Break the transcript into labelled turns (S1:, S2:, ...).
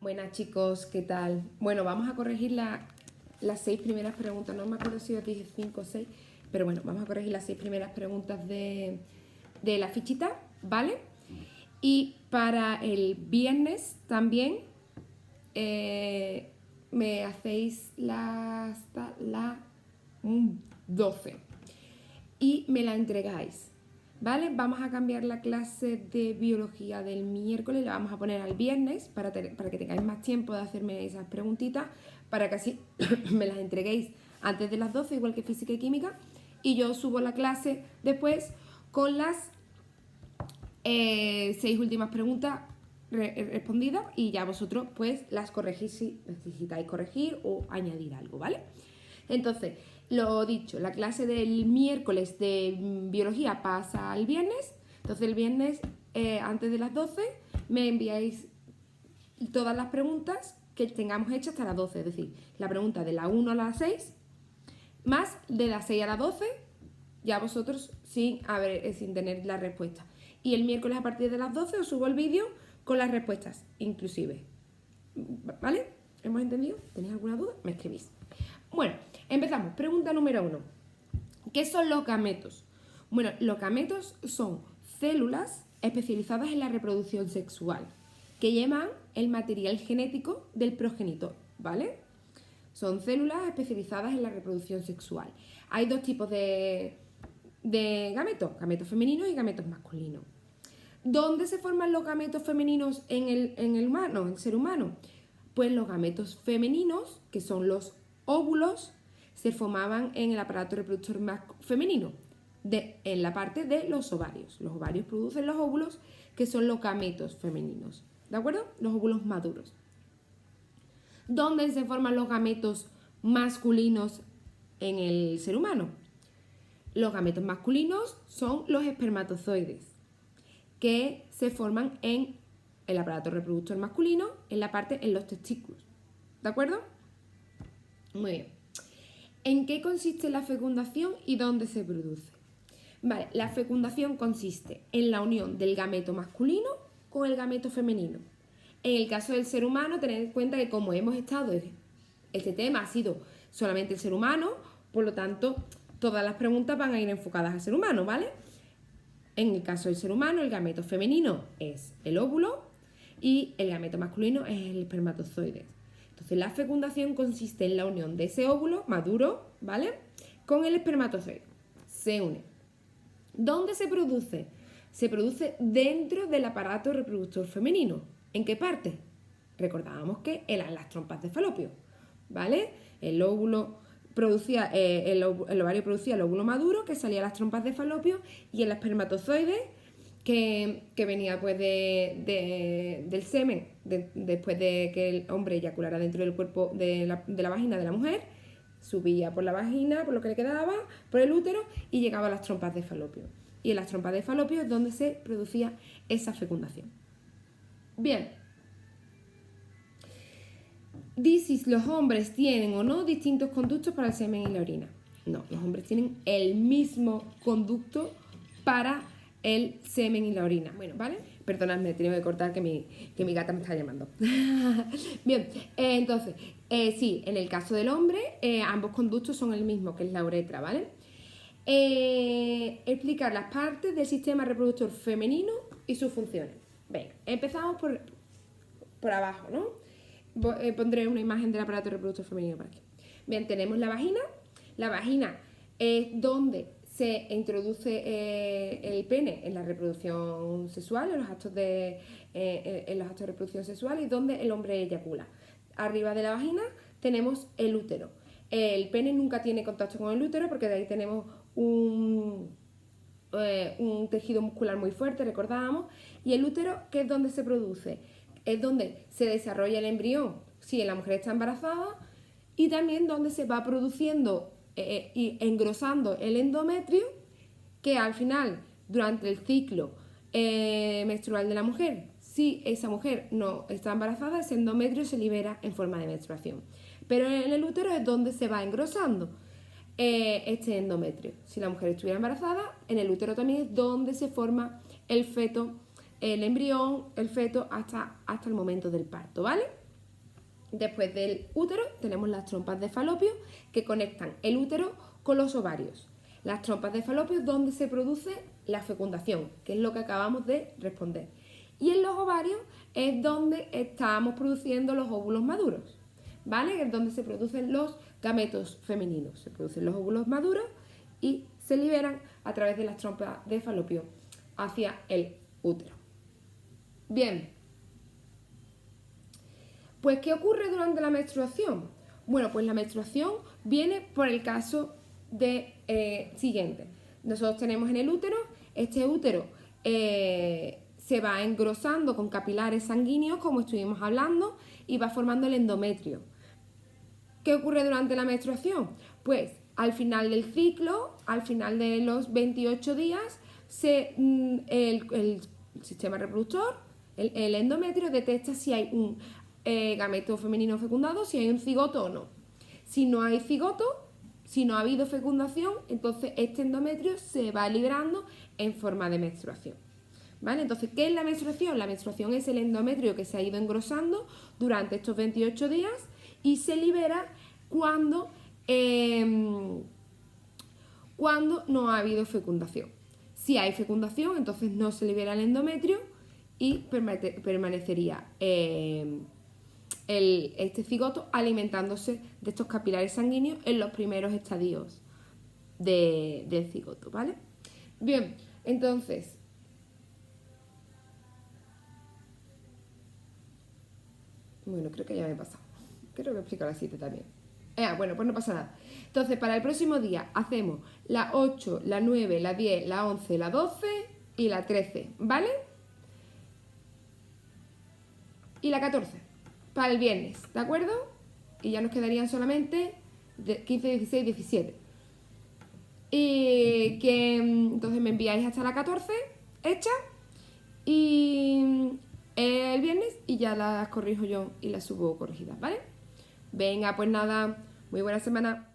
S1: Buenas chicos, ¿qué tal? Bueno, vamos a corregir las 6 primeras preguntas. No me acuerdo si os dije 5 o 6, pero bueno, vamos a corregir las 6 primeras preguntas de la fichita, ¿vale? Y para el viernes también me hacéis la 12 y me la entregáis, ¿vale? Vamos a cambiar la clase de biología del miércoles, la vamos a poner al viernes para que tengáis más tiempo de hacerme esas preguntitas, para que así me las entreguéis antes de las 12, igual que física y química, y yo subo la clase después con las 6 últimas preguntas respondidas y ya vosotros pues las corregís si necesitáis corregir o añadir algo, ¿vale? Entonces, lo dicho, la clase del miércoles de biología pasa al viernes. Entonces el viernes, antes de las 12, me enviáis todas las preguntas que tengamos hechas hasta las 12. Es decir, la pregunta de la 1 a la 6, más de las 6 a las 12, ya vosotros sin tener la respuesta. Y el miércoles a partir de las 12 os subo el vídeo con las respuestas, inclusive. ¿Vale? ¿Hemos entendido? ¿Tenéis alguna duda? Me escribís. Bueno, empezamos. Pregunta número 1. ¿Qué son los gametos? Bueno, los gametos son células especializadas en la reproducción sexual que llevan el material genético del progenitor, ¿vale? Son células especializadas en la reproducción sexual. Hay dos tipos de gametos, gametos femeninos y gametos masculinos. ¿Dónde se forman los gametos femeninos en el humano, en el ser humano? Pues los gametos femeninos, que son los óvulos, se formaban en el aparato reproductor femenino, en la parte de los ovarios. Los ovarios producen los óvulos, que son los gametos femeninos, ¿de acuerdo? Los óvulos maduros. ¿Dónde se forman los gametos masculinos en el ser humano? Los gametos masculinos son los espermatozoides, que se forman en el aparato reproductor masculino, en los testículos, ¿de acuerdo? Muy bien. ¿En qué consiste la fecundación y dónde se produce? Vale, la fecundación consiste en la unión del gameto masculino con el gameto femenino. En el caso del ser humano, tened en cuenta que como hemos estado, este tema ha sido solamente el ser humano, por lo tanto, todas las preguntas van a ir enfocadas al ser humano, ¿vale? En el caso del ser humano, el gameto femenino es el óvulo y el gameto masculino es el espermatozoide. Entonces, la fecundación consiste en la unión de ese óvulo maduro, ¿vale?, con el espermatozoide. Se une. ¿Dónde se produce? Se produce dentro del aparato reproductor femenino. ¿En qué parte? Recordábamos que eran las trompas de Falopio, ¿vale? El óvulo producía, el ovario producía el óvulo maduro que salía a las trompas de Falopio y el espermatozoide que venía pues del semen, después de que el hombre eyaculara dentro del cuerpo de la vagina de la mujer, subía por la vagina, por lo que le quedaba, por el útero y llegaba a las trompas de Falopio. Y en las trompas de Falopio es donde se producía esa fecundación. Bien. Di si los hombres tienen o no distintos conductos para el semen y la orina. No, los hombres tienen el mismo conducto para el semen y la orina. Bueno, ¿vale? Perdonadme, he tenido que cortar que mi gata me está llamando. Bien, entonces, sí, en el caso del hombre, ambos conductos son el mismo, que es la uretra, ¿vale? Explicar las partes del sistema reproductor femenino y sus funciones. Venga, empezamos por abajo, ¿no? Pondré una imagen del aparato reproductor femenino por aquí. Bien, tenemos la vagina. La vagina es donde se introduce el pene en la reproducción sexual, en los actos de reproducción sexual, y donde el hombre eyacula. Arriba de la vagina tenemos el útero. El pene nunca tiene contacto con el útero porque de ahí tenemos un tejido muscular muy fuerte, recordábamos, y el útero, ¿qué es donde se produce? Es donde se desarrolla el embrión si la mujer está embarazada, y también donde se va produciendo y engrosando el endometrio, que al final, durante el ciclo menstrual de la mujer, si esa mujer no está embarazada, ese endometrio se libera en forma de menstruación. Pero en el útero es donde se va engrosando este endometrio. Si la mujer estuviera embarazada, en el útero también es donde se forma el feto, el embrión, el feto, hasta el momento del parto, ¿vale? Después del útero tenemos las trompas de falopio que conectan el útero con los ovarios. Las trompas de falopio donde se produce la fecundación, que es lo que acabamos de responder. Y en los ovarios es donde estamos produciendo los óvulos maduros, ¿vale? Es donde se producen los gametos femeninos. Se producen los óvulos maduros y se liberan a través de las trompas de falopio hacia el útero. Bien. Pues, ¿qué ocurre durante la menstruación? Bueno, pues la menstruación viene por el caso siguiente. Nosotros tenemos en el útero, este útero se va engrosando con capilares sanguíneos, como estuvimos hablando, y va formando el endometrio. ¿Qué ocurre durante la menstruación? Pues al final del ciclo, al final de los 28 días, el sistema reproductor, el endometrio, detecta si hay un gameto femenino fecundado, si hay un cigoto o no. Si no hay cigoto, si no ha habido fecundación, entonces este endometrio se va liberando en forma de menstruación. ¿Vale? Entonces, ¿qué es la menstruación? La menstruación es el endometrio que se ha ido engrosando durante estos 28 días y se libera cuando no ha habido fecundación. Si hay fecundación, entonces no se libera el endometrio y permanecería este cigoto alimentándose de estos capilares sanguíneos en los primeros estadios del cigoto, ¿vale? Bien, entonces, bueno, creo que ya me he pasado. Creo que he explicado las 7 también. Bueno, pues no pasa nada. Entonces, para el próximo día hacemos la 8, la 9, la 10, la 11, la 12 y la 13, ¿vale? Y la 14, para el viernes, ¿de acuerdo? Y ya nos quedarían solamente 15, 16, 17. Y que entonces me enviáis hasta la 14 hecha y el viernes y ya las corrijo yo y las subo corregidas, ¿vale? Venga, pues nada, muy buena semana.